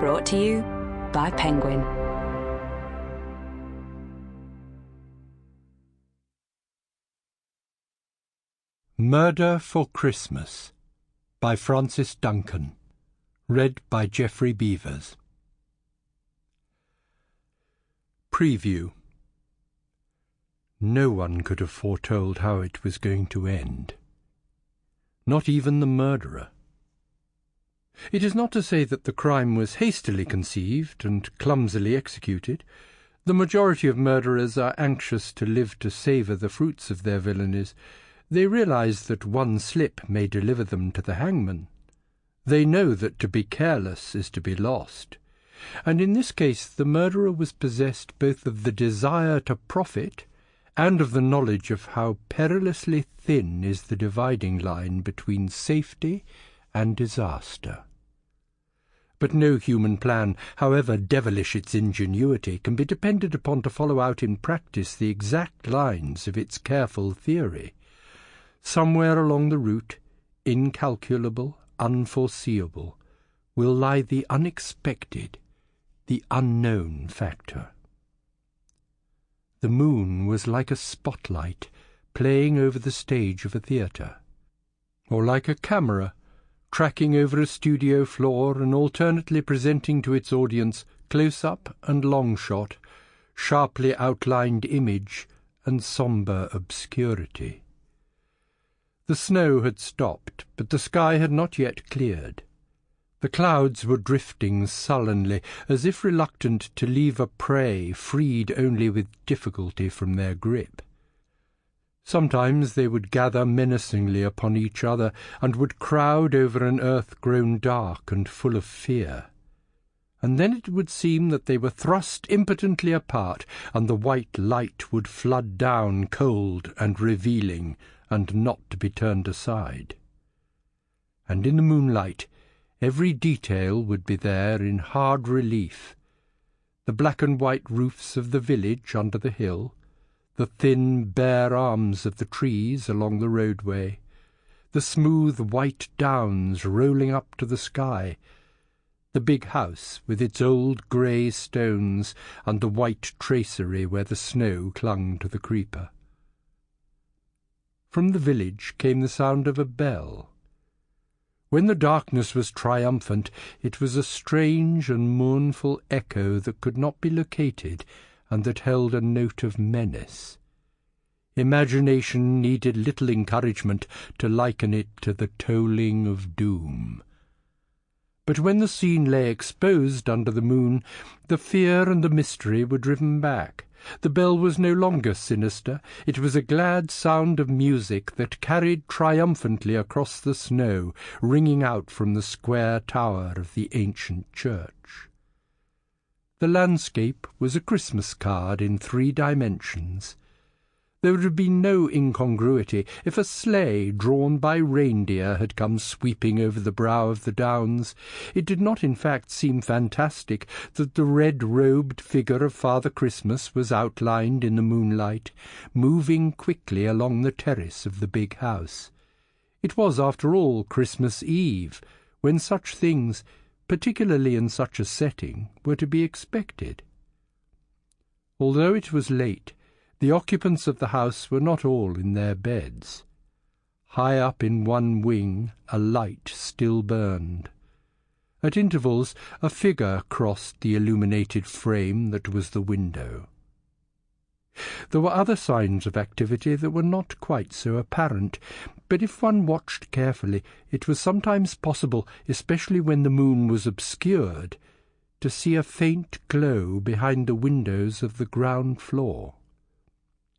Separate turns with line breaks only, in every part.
Brought to you by Penguin.
Murder for Christmas by Francis Duncan. Read by Geoffrey Beevers. Preview. No one could have foretold how it was going to end. Not even the murderer. It is not to say that the crime was hastily conceived and clumsily executed. The majority of murderers are anxious to live to savour the fruits of their villainies. They realize that one slip may deliver them to the hangman. They know that to be careless is to be lost. And in this case the murderer was possessed both of the desire to profit and of the knowledge of how perilously thin is the dividing line between safety and disaster. But no human plan, however devilish its ingenuity, can be depended upon to follow out in practice the exact lines of its careful theory. Somewhere along the route, incalculable, unforeseeable, will lie the unexpected, the unknown factor. The moon was like a spotlight playing over the stage of a theatre, or like a camera tracking over a studio floor and alternately presenting to its audience close-up and long-shot, sharply outlined image and sombre obscurity. The snow had stopped, but the sky had not yet cleared. The clouds were drifting sullenly, as if reluctant to leave a prey freed only with difficulty from their grip. Sometimes they would gather menacingly upon each other, and would crowd over an earth grown dark and full of fear. And then it would seem that they were thrust impotently apart, and the white light would flood down cold and revealing, and not to be turned aside. And in the moonlight every detail would be there in hard relief. The black and white roofs of the village under the hill, the thin bare arms of the trees along the roadway, the smooth white downs rolling up to the sky, the big house with its old grey stones and the white tracery where the snow clung to the creeper. From the village came the sound of a bell. When the darkness was triumphant, it was a strange and mournful echo that could not be located, and that held a note of menace. Imagination needed little encouragement to liken it to the tolling of doom. But when the scene lay exposed under the moon, the fear and the mystery were driven back. The bell was no longer sinister. It was a glad sound of music that carried triumphantly across the snow, ringing out from the square tower of the ancient church. The landscape was a Christmas card in 3 dimensions. There would have been no incongruity if a sleigh drawn by reindeer had come sweeping over the brow of the downs. It did not in fact seem fantastic that the red-robed figure of Father Christmas was outlined in the moonlight, moving quickly along the terrace of the big house. It was, after all, Christmas Eve, when such things, particularly in such a setting, were to be expected. Although it was late, the occupants of the house were not all in their beds. High up in one wing a light still burned. At intervals a figure crossed the illuminated frame that was the window. There were other signs of activity that were not quite so apparent, but if one watched carefully, it was sometimes possible, especially when the moon was obscured, to see a faint glow behind the windows of the ground floor.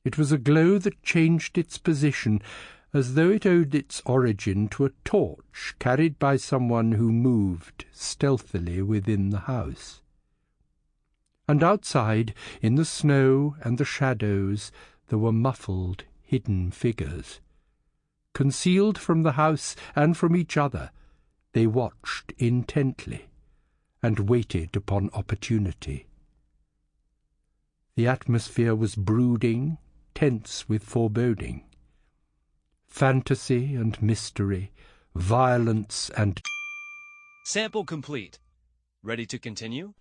It was a glow that changed its position, as though it owed its origin to a torch carried by someone who moved stealthily within the house. And outside, in the snow and the shadows, there were muffled, hidden figures. Concealed from the house and from each other, they watched intently and waited upon opportunity. The atmosphere was brooding, tense with foreboding. Fantasy and mystery, violence and...
Sample complete. Ready to continue?